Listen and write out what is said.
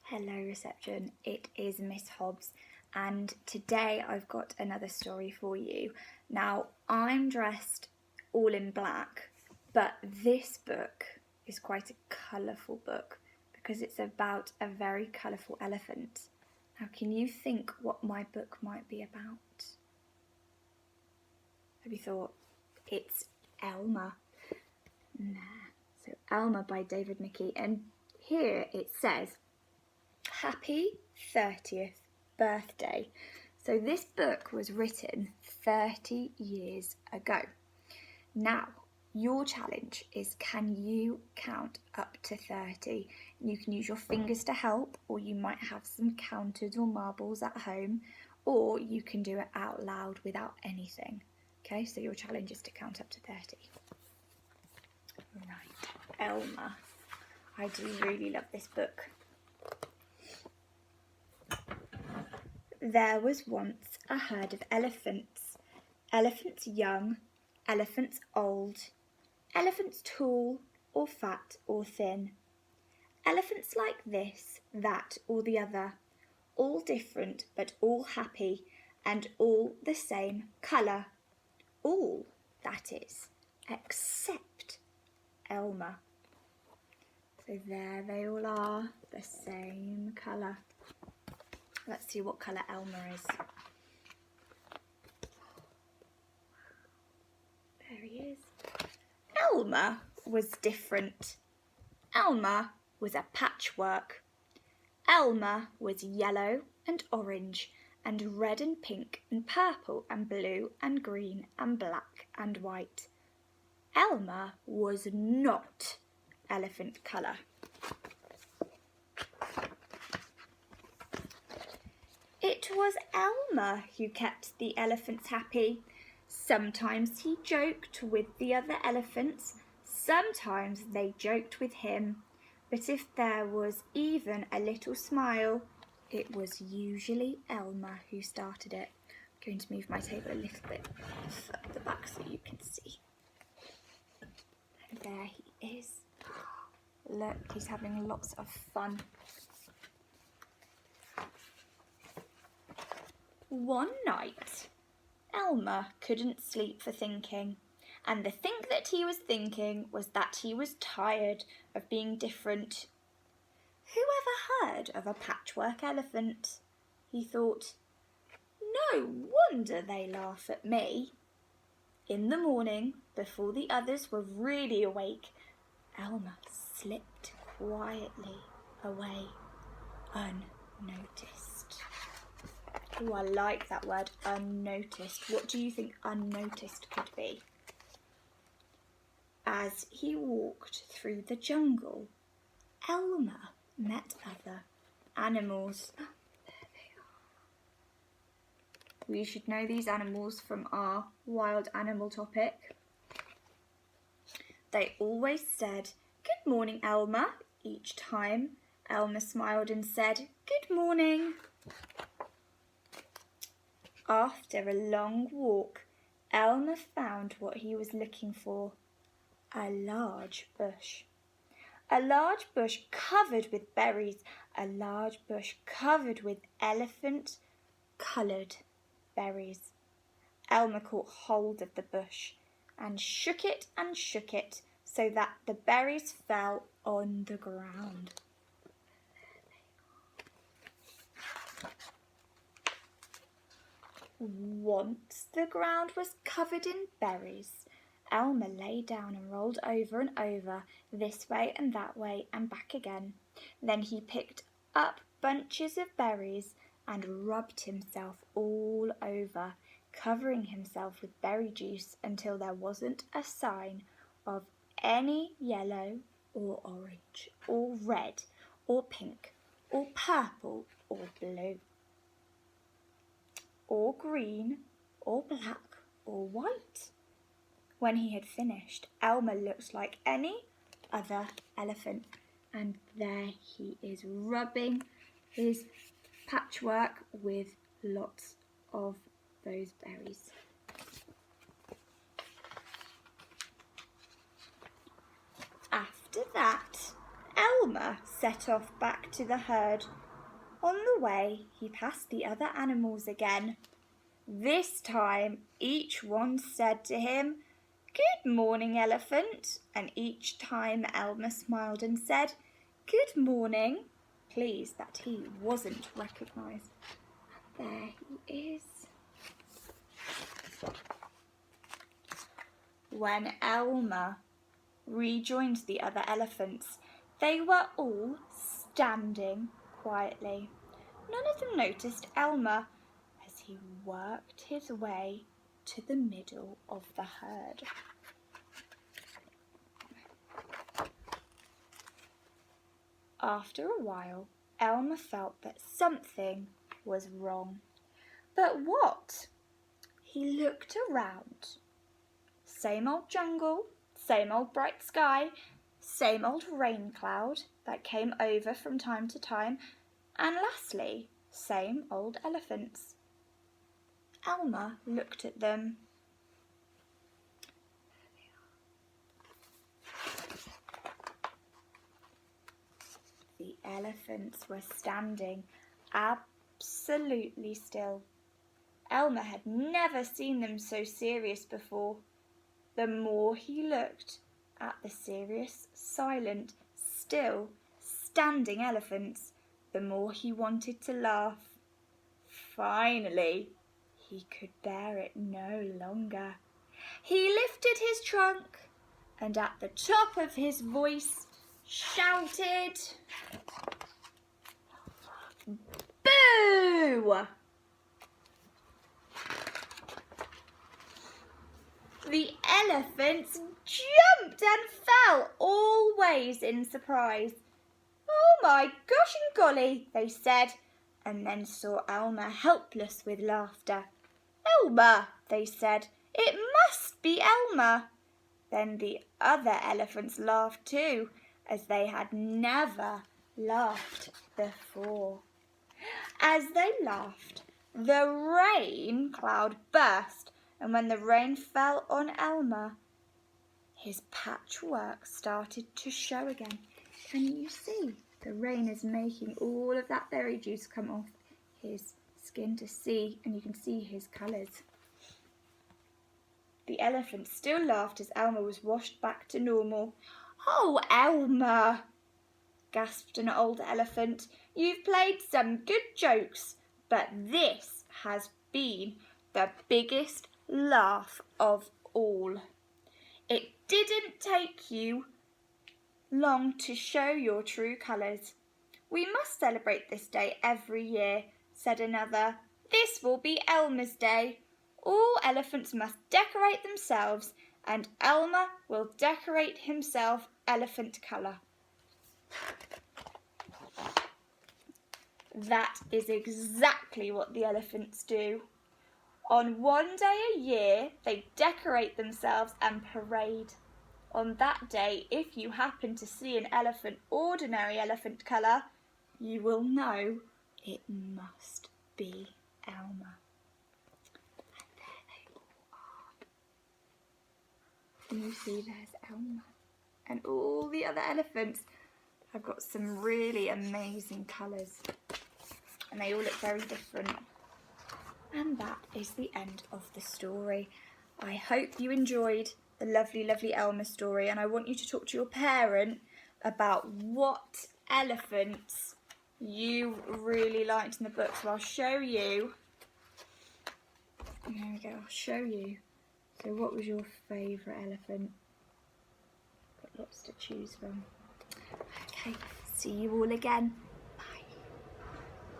Hello reception, it is Miss Hobbs and today I've got another story for you. Now I'm dressed all in black, but this book is quite a colourful book because it's about a very colourful elephant. Now can you think what my book might be about? Have you thought? It's Elmer. Nah. So Elmer by David Mickey, and here it says Happy 30th birthday. So this book was written 30 years ago. Now, your challenge is, can you count up to 30? You can use your fingers to help, or you might have some counters or marbles at home, or you can do it out loud without anything. Okay, so your challenge is to count up to 30. Right, Elmer. I do really love this book. There was once a herd of elephants. Elephants young, elephants old, elephants tall or fat or thin. Elephants like this, that or the other, all different but all happy and all the same colour. All, that is, except Elmer. So there they all are, the same colour. Let's see what colour Elmer is. There he is. Elmer was different. Elmer was a patchwork. Elmer was yellow and orange and red and pink and purple and blue and green and black and white. Elmer was not elephant colour. It was Elmer who kept the elephants happy. Sometimes he joked with the other elephants, sometimes they joked with him. But if there was even a little smile, it was usually Elmer who started it. I'm going to move my table a little bit further back so you can see. And there he is. Look, he's having lots of fun. One night, Elmer couldn't sleep for thinking, and the thing that he was thinking was that he was tired of being different. Who ever heard of a patchwork elephant? He thought. No wonder they laugh at me. In the morning, before the others were really awake, Elmer slipped quietly away, unnoticed. Oh, I like that word, unnoticed. What do you think unnoticed could be? As he walked through the jungle, Elmer met other animals. There they are. We should know these animals from our wild animal topic. They always said, "Good morning, Elmer." Each time, Elmer smiled and said, "Good morning." After a long walk, Elmer found what he was looking for, a large bush. A large bush covered with berries, a large bush covered with elephant-coloured berries. Elmer caught hold of the bush and shook it so that the berries fell on the ground. Once the ground was covered in berries, Elmer lay down and rolled over and over, this way and that way and back again. Then he picked up bunches of berries and rubbed himself all over, covering himself with berry juice until there wasn't a sign of any yellow or orange or red or pink or purple or blue or green or black or white. When he had finished, Elmer looked like any other elephant, and there he is rubbing his patchwork with lots of those berries. After that, Elmer set off back to the herd. On the way, he passed the other animals again. This time, each one said to him, "Good morning, Elephant," and each time Elmer smiled and said, "Good morning," pleased that he wasn't recognised. And there he is. When Elmer rejoined the other elephants, they were all standing quietly. None of them noticed Elmer as he worked his way to the middle of the herd. After a while, Elmer felt that something was wrong. But what? He looked around. Same old jungle, same old bright sky, same old rain cloud that came over from time to time, and lastly, same old elephants. Elmer looked at them. The elephants were standing absolutely still. Elmer had never seen them so serious before. The more he looked at the serious, silent, still, standing elephants, the more he wanted to laugh. Finally, he could bear it no longer. He lifted his trunk and at the top of his voice shouted, "Boo!" The elephants jumped and fell all ways in surprise. "Oh my gosh and golly," they said, and then saw Elmer helpless with laughter. "Elmer," they said, "it must be Elmer." Then the other elephants laughed too, as they had never laughed before. As they laughed, the rain cloud burst, and when the rain fell on Elmer, his patchwork started to show again. Can you see? The rain is making all of that berry juice come off his skin to see, and you can see his colours. The elephant still laughed as Elmer was washed back to normal. "Oh, Elmer," gasped an old elephant, "you've played some good jokes, but this has been the biggest laugh of all. It didn't take you long to show your true colours." "We must celebrate this day every year," said another. "This will be Elmer's Day. All elephants must decorate themselves, and Elmer will decorate himself elephant colour." That is exactly what the elephants do. On one day a year, they decorate themselves and parade. On that day, if you happen to see an elephant, ordinary elephant colour, you will know it must be Elmer. And there they all are. And you see there's Elmer. And all the other elephants have got some really amazing colours. And they all look very different. And that is the end of the story. I hope you enjoyed the lovely, lovely Elmer story, and I want you to talk to your parent about what elephants you really liked in the book. So I'll show you. There we go, I'll show you. So what was your favourite elephant? Got lots to choose from. Okay, see you all again